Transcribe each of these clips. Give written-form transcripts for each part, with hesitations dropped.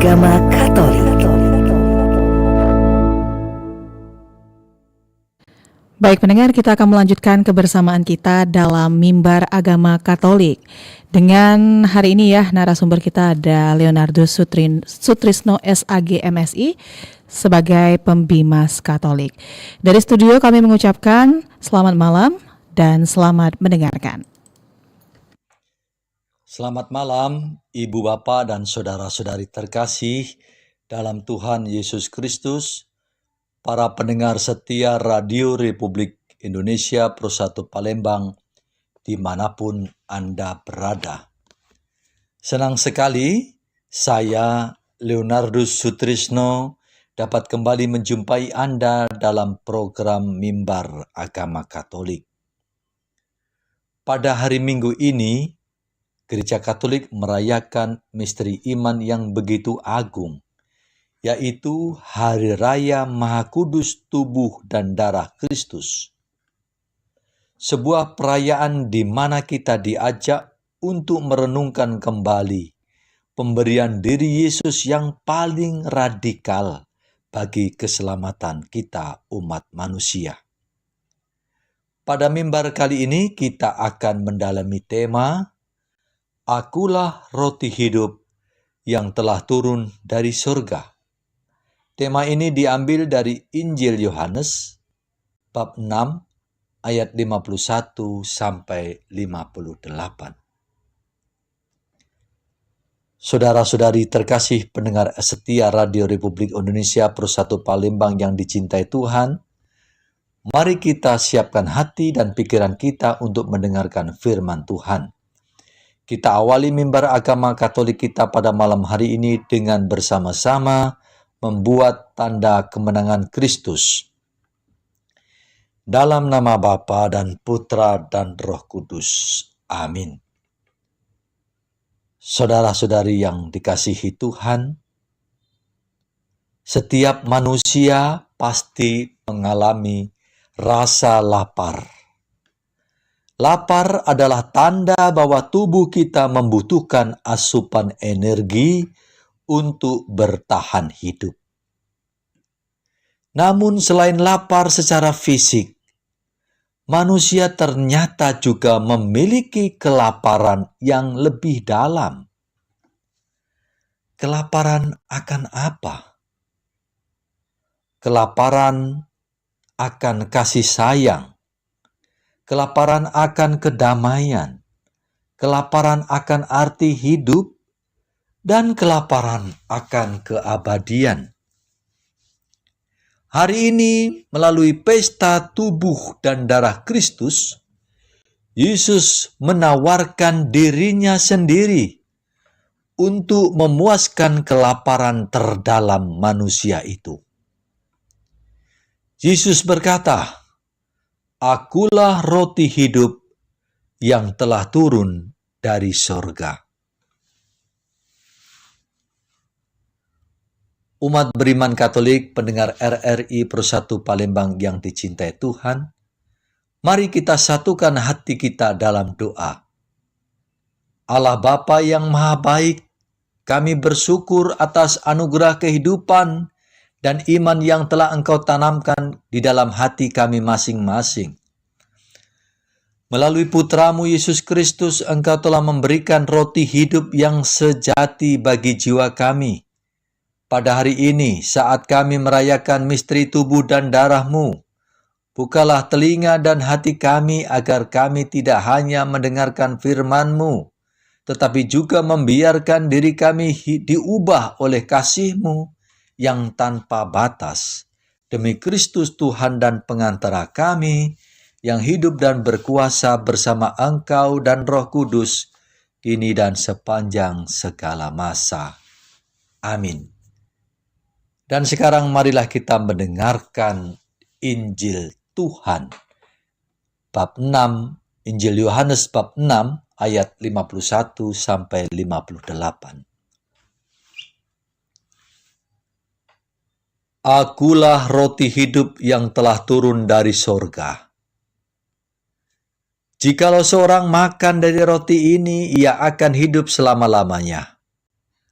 agama Katolik. Baik pendengar, kita akan melanjutkan kebersamaan kita dalam Mimbar Agama Katolik. Dengan hari ini ya, narasumber kita ada Leonardus Sutrisno SAG MSI sebagai pembimas Katolik. Dari studio kami mengucapkan selamat malam dan selamat mendengarkan. Selamat malam, Ibu Bapa dan saudara-saudari terkasih dalam Tuhan Yesus Kristus, para pendengar setia Radio Republik Indonesia Pro 1 Palembang, dimanapun Anda berada. Senang sekali saya, Leonardus Sutrisno, dapat kembali menjumpai Anda dalam program Mimbar Agama Katolik. Pada hari Minggu ini, Gereja Katolik merayakan misteri iman yang begitu agung, yaitu Hari Raya Maha Kudus Tubuh dan Darah Kristus. Sebuah perayaan di mana kita diajak untuk merenungkan kembali pemberian diri Yesus yang paling radikal bagi keselamatan kita umat manusia. Pada mimbar kali ini kita akan mendalami tema Akulah roti hidup yang telah turun dari surga. Tema ini diambil dari Injil Yohanes bab 6 ayat 51 sampai 58. Saudara-saudari terkasih pendengar setia Radio Republik Indonesia Pro 1 Palembang yang dicintai Tuhan, mari kita siapkan hati dan pikiran kita untuk mendengarkan firman Tuhan. Kita awali mimbar agama Katolik kita pada malam hari ini dengan bersama-sama membuat tanda kemenangan Kristus. Dalam nama Bapa dan Putra dan Roh Kudus. Amin. Saudara-saudari yang dikasihi Tuhan, setiap manusia pasti mengalami rasa lapar. Lapar adalah tanda bahwa tubuh kita membutuhkan asupan energi untuk bertahan hidup. Namun selain lapar secara fisik, manusia ternyata juga memiliki kelaparan yang lebih dalam. Kelaparan akan apa? Kelaparan akan kasih sayang. Kelaparan akan kedamaian, kelaparan akan arti hidup, dan kelaparan akan keabadian. Hari ini, melalui pesta tubuh dan darah Kristus, Yesus menawarkan dirinya sendiri untuk memuaskan kelaparan terdalam manusia itu. Yesus berkata, Akulah roti hidup yang telah turun dari sorga. Umat beriman Katolik, pendengar RRI Pro 1 Palembang yang dicintai Tuhan, mari kita satukan hati kita dalam doa. Allah Bapa yang Maha Baik, kami bersyukur atas anugerah kehidupan dan iman yang telah Engkau tanamkan di dalam hati kami masing-masing. Melalui Putramu Yesus Kristus, Engkau telah memberikan roti hidup yang sejati bagi jiwa kami. Pada hari ini, saat kami merayakan misteri tubuh dan darah-Mu, bukalah telinga dan hati kami agar kami tidak hanya mendengarkan firman-Mu, tetapi juga membiarkan diri kami diubah oleh kasih-Mu yang tanpa batas, demi Kristus Tuhan dan pengantara kami, yang hidup dan berkuasa bersama Engkau dan Roh Kudus, kini dan sepanjang segala masa. Amin. Dan sekarang marilah kita mendengarkan Injil Tuhan. Bab 6, Injil Yohanes bab 6 ayat 51 sampai 58. Akulah roti hidup yang telah turun dari sorga. Jikalau seorang makan dari roti ini, ia akan hidup selama-lamanya.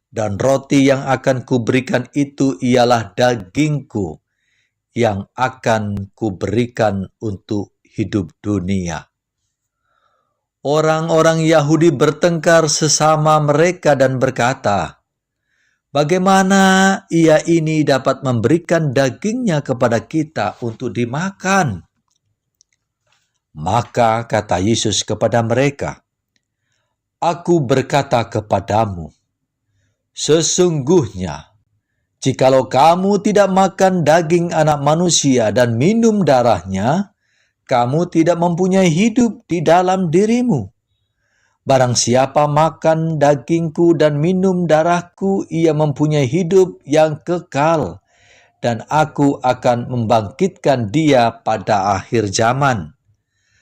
dan roti yang akan kuberikan itu ialah dagingku yang akan kuberikan untuk hidup dunia." Orang-orang Yahudi bertengkar sesama mereka dan berkata, "Bagaimana ia ini dapat memberikan dagingnya kepada kita untuk dimakan?" Maka kata Yesus kepada mereka, "Aku berkata kepadamu, sesungguhnya, jikalau kamu tidak makan daging Anak Manusia dan minum darahnya, kamu tidak mempunyai hidup di dalam dirimu. Barang siapa makan dagingku dan minum darahku, ia mempunyai hidup yang kekal, dan aku akan membangkitkan dia pada akhir zaman.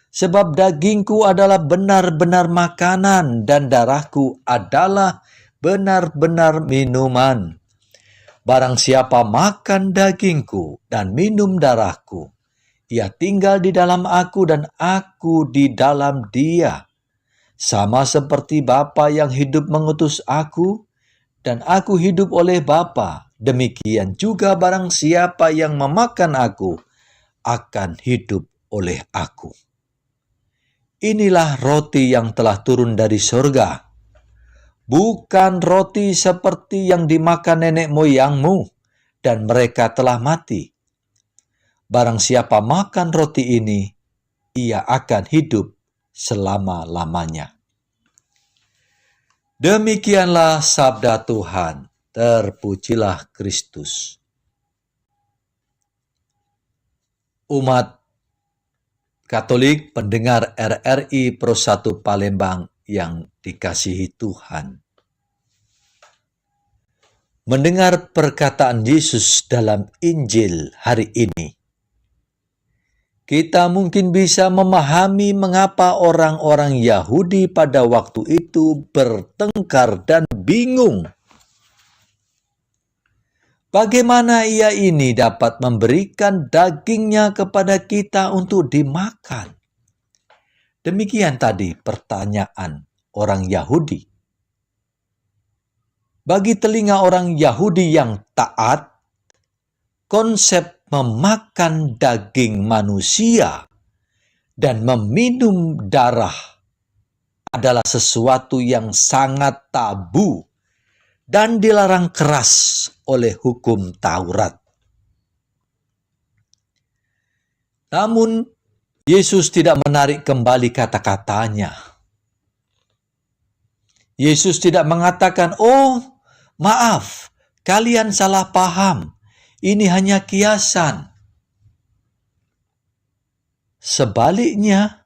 Sebab dagingku adalah benar-benar makanan, dan darahku adalah benar-benar minuman. Barang siapa makan dagingku dan minum darahku, ia tinggal di dalam aku dan aku di dalam dia. Sama seperti Bapa yang hidup mengutus aku, dan aku hidup oleh Bapa, demikian juga barang siapa yang memakan aku akan hidup oleh aku. Inilah roti yang telah turun dari sorga, bukan roti seperti yang dimakan nenek moyangmu, dan mereka telah mati. Barang siapa makan roti ini, ia akan hidup selama-lamanya." Demikianlah sabda Tuhan. Terpujilah Kristus. Umat Katolik pendengar RRI Pro 1 Palembang yang dikasihi Tuhan. Mendengar perkataan Yesus dalam Injil hari ini, kita mungkin bisa memahami mengapa orang-orang Yahudi pada waktu itu bertengkar dan bingung. Bagaimana ia ini dapat memberikan dagingnya kepada kita untuk dimakan? Demikian tadi pertanyaan orang Yahudi. Bagi telinga orang Yahudi yang taat, konsep memakan daging manusia dan meminum darah adalah sesuatu yang sangat tabu dan dilarang keras oleh hukum Taurat. Namun, Yesus tidak menarik kembali kata-katanya. Yesus tidak mengatakan, "Oh, maaf, kalian salah paham. Ini hanya kiasan." Sebaliknya,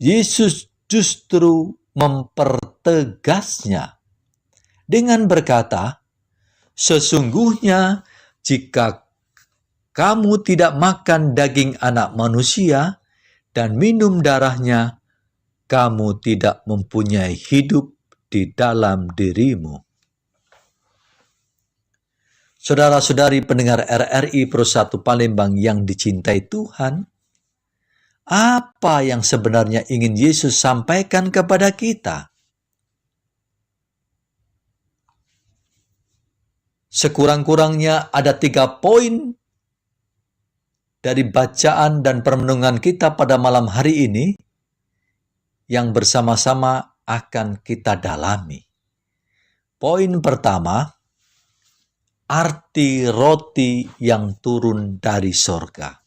Yesus justru mempertegasnya dengan berkata, "Sesungguhnya jika kamu tidak makan daging Anak Manusia dan minum darahnya, kamu tidak mempunyai hidup di dalam dirimu." Saudara-saudari pendengar RRI Pro 1 Palembang yang dicintai Tuhan, apa yang sebenarnya ingin Yesus sampaikan kepada kita? Sekurang-kurangnya ada 3 poin dari bacaan dan permenungan kita pada malam hari ini yang bersama-sama akan kita dalami. Poin pertama, arti roti yang turun dari sorga.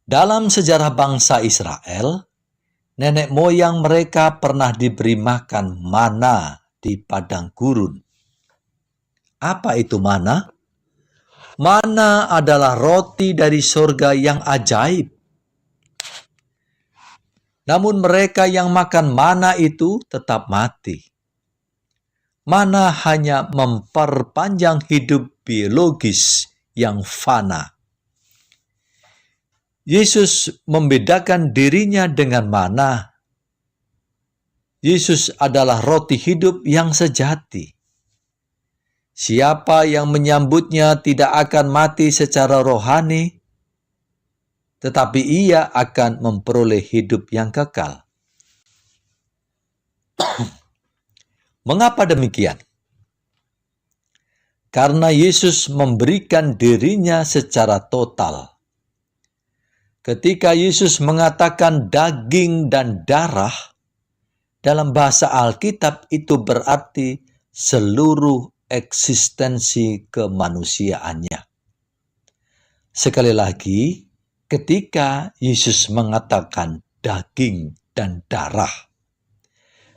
Dalam sejarah bangsa Israel, nenek moyang mereka pernah diberi makan mana di padang gurun. Apa itu mana? Mana adalah roti dari sorga yang ajaib. Namun mereka yang makan mana itu tetap mati. Mana hanya memperpanjang hidup biologis yang fana. Yesus membedakan dirinya dengan mana. Yesus adalah roti hidup yang sejati. Siapa yang menyambutnya tidak akan mati secara rohani, tetapi ia akan memperoleh hidup yang kekal. Mengapa demikian? Karena Yesus memberikan dirinya secara total. Ketika Yesus mengatakan daging dan darah, dalam bahasa Alkitab itu berarti seluruh eksistensi kemanusiaannya. Sekali lagi, ketika Yesus mengatakan daging dan darah,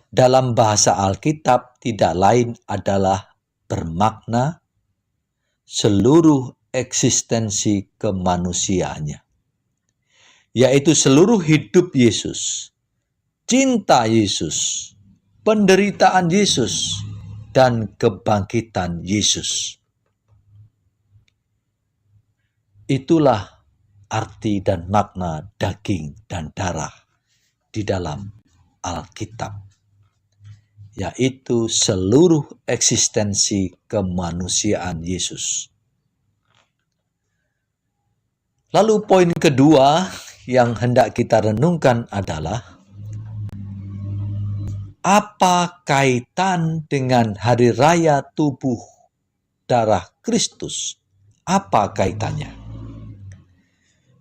dalam bahasa Alkitab tidak lain adalah bermakna seluruh eksistensi kemanusiaannya, yaitu seluruh hidup Yesus, cinta Yesus, penderitaan Yesus, dan kebangkitan Yesus. Itulah arti dan makna daging dan darah di dalam Alkitab, yaitu seluruh eksistensi kemanusiaan Yesus. Lalu poin kedua yang hendak kita renungkan adalah, apa kaitan dengan hari raya tubuh darah Kristus? Apa kaitannya?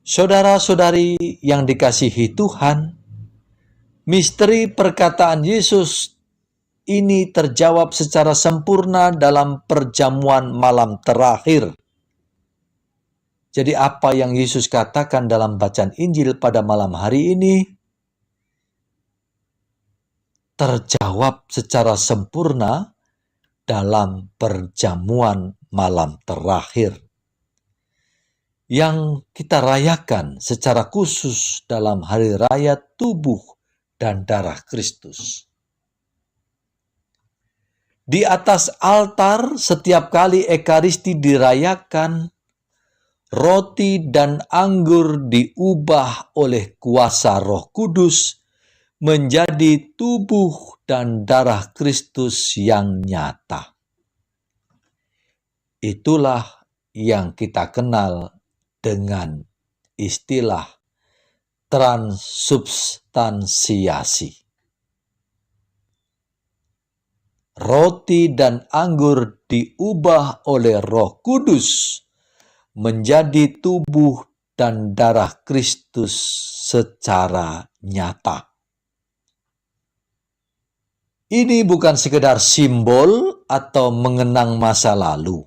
Saudara-saudari yang dikasihi Tuhan, misteri perkataan Yesus ini terjawab secara sempurna dalam perjamuan malam terakhir. Jadi apa yang Yesus katakan dalam bacaan Injil pada malam hari ini terjawab secara sempurna dalam perjamuan malam terakhir yang kita rayakan secara khusus dalam hari raya tubuh dan darah Kristus. Di atas altar setiap kali Ekaristi dirayakan, roti dan anggur diubah oleh kuasa Roh Kudus menjadi tubuh dan darah Kristus yang nyata. Itulah yang kita kenal dengan istilah transubstansiasi. Roti dan anggur diubah oleh Roh Kudus menjadi tubuh dan darah Kristus secara nyata. Ini bukan sekedar simbol atau mengenang masa lalu.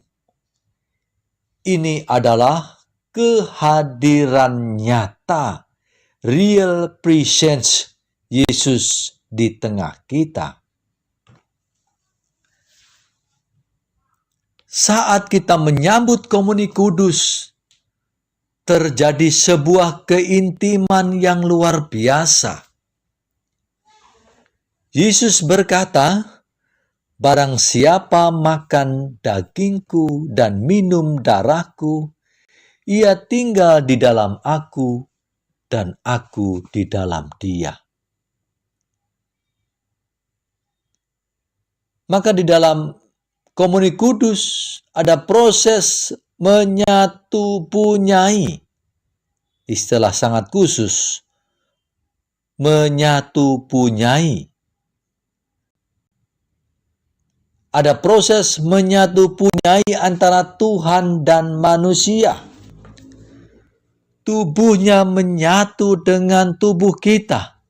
Ini adalah kehadiran nyata, real presence Yesus di tengah kita. Saat kita menyambut komuni kudus, terjadi sebuah keintiman yang luar biasa. Yesus berkata, "Barang siapa makan dagingku dan minum darahku, ia tinggal di dalam aku dan aku di dalam dia." Maka di dalam komuni kudus ada proses menyatupunyai. Istilah sangat khusus. Menyatupunyai. Ada proses menyatupunyai antara Tuhan dan manusia. Tubuhnya menyatu dengan tubuh kita.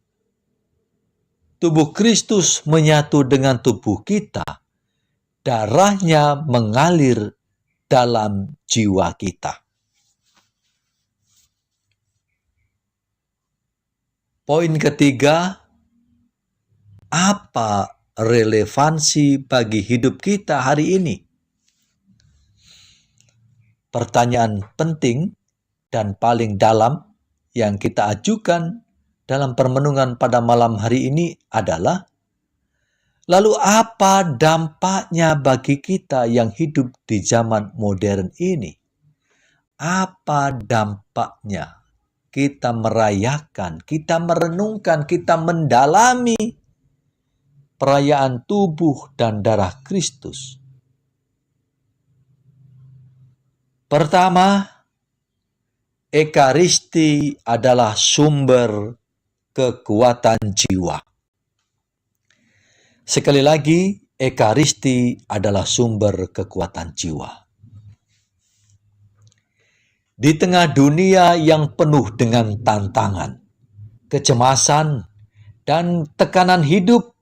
Tubuh Kristus menyatu dengan tubuh kita. Darahnya mengalir dalam jiwa kita. Poin ketiga, apa relevansi bagi hidup kita hari ini? Pertanyaan penting dan paling dalam yang kita ajukan dalam permenungan pada malam hari ini adalah, lalu apa dampaknya bagi kita yang hidup di zaman modern ini? Apa dampaknya? Kita merayakan, kita merenungkan, kita mendalami perayaan tubuh dan darah Kristus. Pertama, Ekaristi adalah sumber kekuatan jiwa. Sekali lagi, Ekaristi adalah sumber kekuatan jiwa. Di tengah dunia yang penuh dengan tantangan, kecemasan, dan tekanan hidup,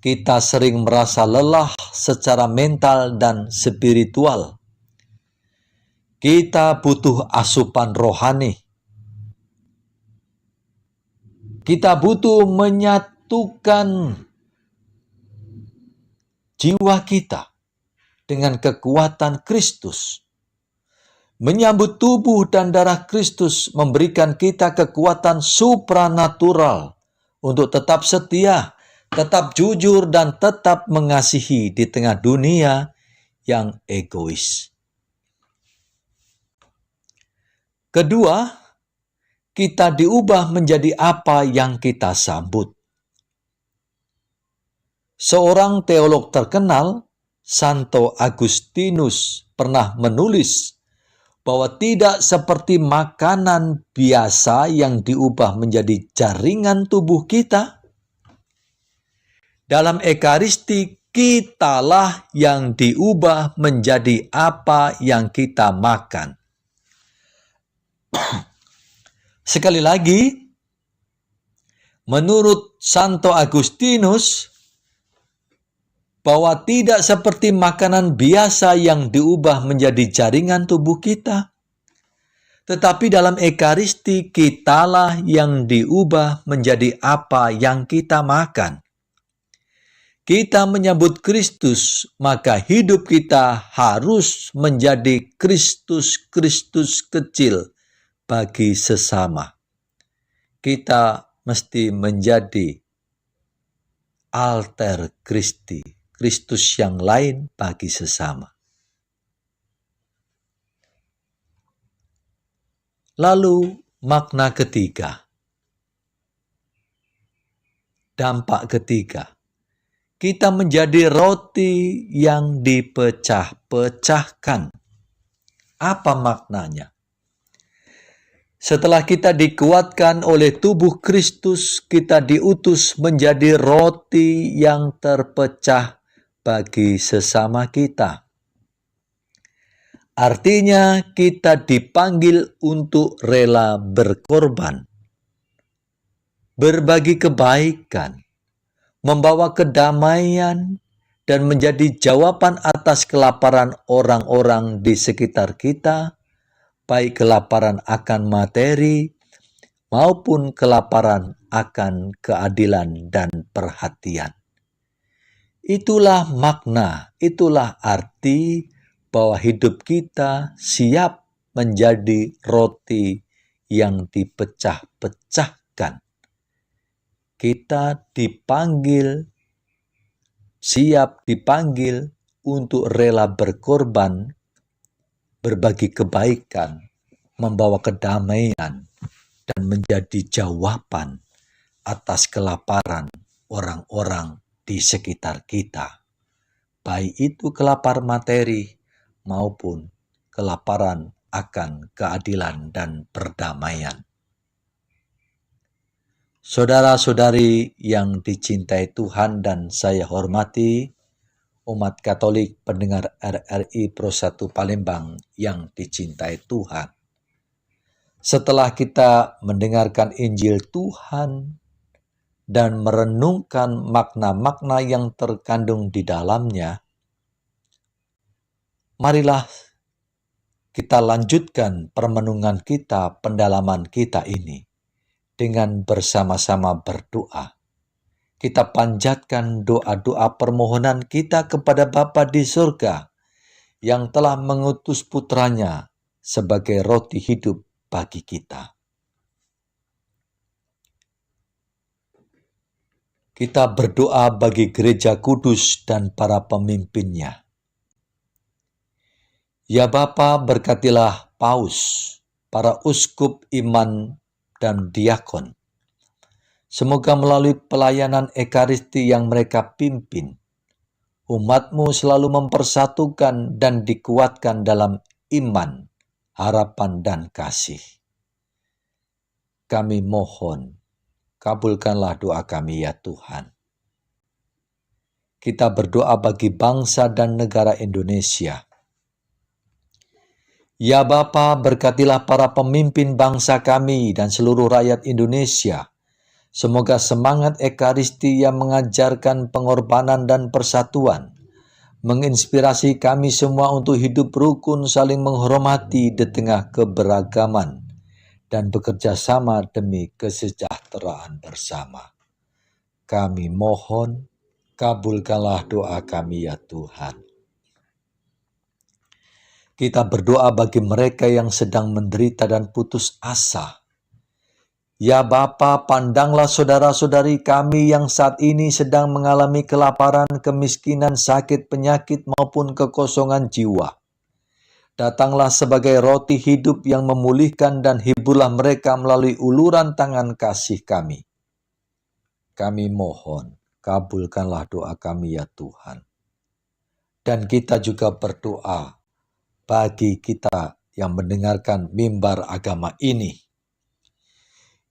kita sering merasa lelah secara mental dan spiritual. Kita butuh asupan rohani. Kita butuh menyatukan jiwa kita dengan kekuatan Kristus. Menyambut tubuh dan darah Kristus memberikan kita kekuatan supranatural untuk tetap setia, tetap jujur, dan tetap mengasihi di tengah dunia yang egois. Kedua, kita diubah menjadi apa yang kita sambut. Seorang teolog terkenal, Santo Agustinus, pernah menulis bahwa tidak seperti makanan biasa yang diubah menjadi jaringan tubuh kita. Dalam Ekaristi, kitalah yang diubah menjadi apa yang kita makan. Sekali lagi, menurut Santo Agustinus, bahwa tidak seperti makanan biasa yang diubah menjadi jaringan tubuh kita, tetapi dalam Ekaristi kitalah yang diubah menjadi apa yang kita makan. Kita menyambut Kristus, maka hidup kita harus menjadi Kristus-Kristus kecil bagi sesama. Kita mesti menjadi alter Christi, Kristus yang lain bagi sesama. Lalu makna ketiga, dampak ketiga, kita menjadi roti yang dipecah-pecahkan. Apa maknanya? Setelah kita dikuatkan oleh tubuh Kristus, kita diutus menjadi roti yang terpecah bagi sesama kita. Artinya kita dipanggil untuk rela berkorban, berbagi kebaikan, membawa kedamaian, dan menjadi jawaban atas kelaparan orang-orang di sekitar kita, baik kelaparan akan materi maupun kelaparan akan keadilan dan perhatian. Itulah makna, itulah arti bahwa hidup kita siap menjadi roti yang dipecah-pecahkan. Kita siap dipanggil untuk rela berkorban, berbagi kebaikan, membawa kedamaian, dan menjadi jawaban atas kelaparan orang-orang di sekitar kita. Baik itu kelaparan materi maupun kelaparan akan keadilan dan perdamaian. Saudara-saudari yang dicintai Tuhan dan saya hormati, umat Katolik pendengar RRI Pro 1 Palembang yang dicintai Tuhan. Setelah kita mendengarkan Injil Tuhan dan merenungkan makna-makna yang terkandung di dalamnya, marilah kita lanjutkan permenungan kita, pendalaman kita ini dengan bersama-sama berdoa. Kita panjatkan doa-doa permohonan kita kepada Bapa di surga yang telah mengutus putranya sebagai roti hidup bagi kita. Kita berdoa bagi gereja kudus dan para pemimpinnya. Ya Bapa, berkatilah paus, para uskup, iman, dan diakon. Semoga melalui pelayanan Ekaristi yang mereka pimpin, umat-Mu selalu mempersatukan dan dikuatkan dalam iman, harapan, dan kasih. Kami mohon, kabulkanlah doa kami ya Tuhan. kita berdoa bagi bangsa dan negara Indonesia. Ya Bapa, berkatilah para pemimpin bangsa kami dan seluruh rakyat Indonesia. Semoga semangat Ekaristi yang mengajarkan pengorbanan dan persatuan menginspirasi kami semua untuk hidup rukun, saling menghormati di tengah keberagaman, dan bekerja sama demi kesejahteraan bersama. Kami mohon, kabulkanlah doa kami ya Tuhan. Kita berdoa bagi mereka yang sedang menderita dan putus asa. Ya Bapa, pandanglah saudara-saudari kami yang saat ini sedang mengalami kelaparan, kemiskinan, sakit, penyakit, maupun kekosongan jiwa. Datanglah sebagai roti hidup yang memulihkan dan hiburlah mereka melalui uluran tangan kasih kami. Kami mohon, kabulkanlah doa kami ya Tuhan. Dan kita juga berdoa bagi kita yang mendengarkan mimbar agama ini.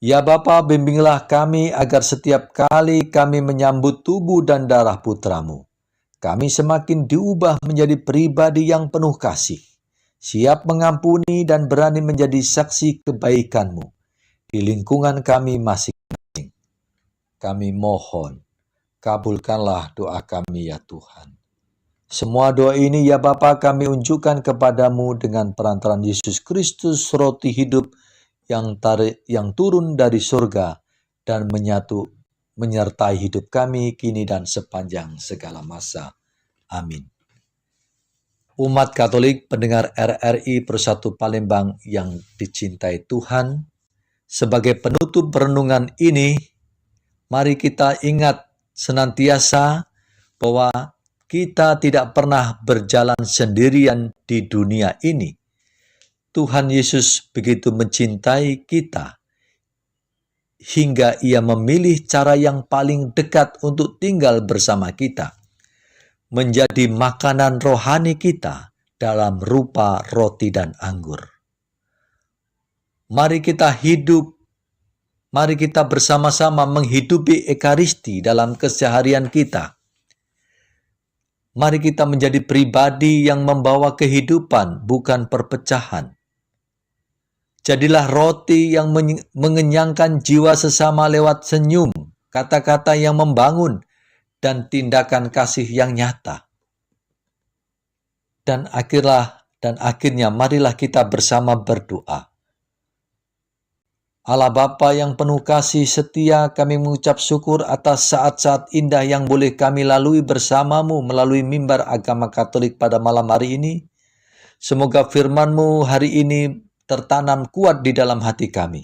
Ya Bapa, bimbinglah kami agar setiap kali kami menyambut tubuh dan darah putra-Mu, kami semakin diubah menjadi pribadi yang penuh kasih, siap mengampuni dan berani menjadi saksi kebaikan-Mu di lingkungan kami masing-masing. Kami mohon, kabulkanlah doa kami ya Tuhan. Semua doa ini ya Bapa kami unjukkan kepadamu dengan perantaraan Yesus Kristus, roti hidup yang turun dari surga dan menyertai hidup kami kini dan sepanjang segala masa. Amin. Umat Katolik pendengar RRI Persatu Palembang yang dicintai Tuhan, sebagai penutup renungan ini, mari kita ingat senantiasa bahwa kita tidak pernah berjalan sendirian di dunia ini. Tuhan Yesus begitu mencintai kita hingga Ia memilih cara yang paling dekat untuk tinggal bersama kita, menjadi makanan rohani kita dalam rupa roti dan anggur. Mari kita bersama-sama menghidupi Ekaristi dalam keseharian kita. Mari kita menjadi pribadi yang membawa kehidupan, bukan perpecahan. Jadilah roti yang mengenyangkan jiwa sesama lewat senyum, kata-kata yang membangun, dan tindakan kasih yang nyata. Dan akhirnya marilah kita bersama berdoa. Allah Bapa yang penuh kasih setia, kami mengucap syukur atas saat-saat indah yang boleh kami lalui bersama-Mu melalui mimbar agama Katolik pada malam hari ini. Semoga firman-Mu hari ini tertanam kuat di dalam hati kami.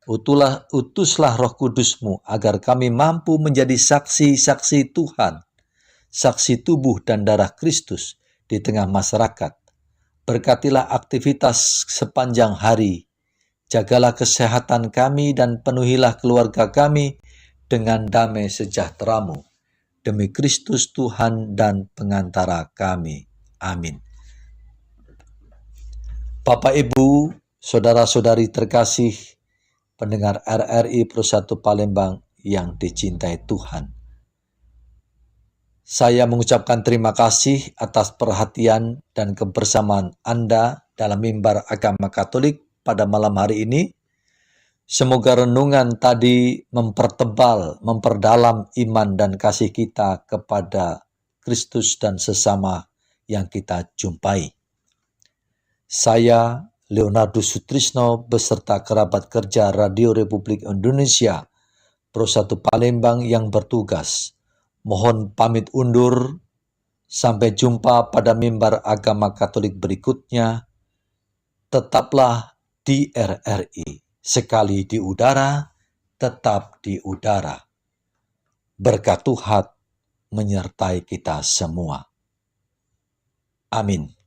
Utuslah Roh Kudus-Mu agar kami mampu menjadi saksi-saksi Tuhan, saksi tubuh dan darah Kristus di tengah masyarakat. Berkatilah aktivitas sepanjang hari. Jagalah kesehatan kami dan penuhilah keluarga kami dengan damai sejahtera-Mu. Demi Kristus Tuhan dan pengantara kami. Amin. Bapak, Ibu, saudara-saudari terkasih, pendengar RRI Persatu Palembang yang dicintai Tuhan. Saya mengucapkan terima kasih atas perhatian dan kebersamaan Anda dalam mimbar agama Katolik pada malam hari ini. Semoga renungan tadi memperdalam iman dan kasih kita kepada Kristus dan sesama yang kita jumpai. Saya, Leonardus Sutrisno, beserta kerabat kerja Radio Republik Indonesia, Persatu Palembang yang bertugas, mohon pamit undur. Sampai jumpa pada mimbar agama Katolik berikutnya. Tetaplah di RRI, sekali di udara, tetap di udara. Berkat Tuhan menyertai kita semua. Amin.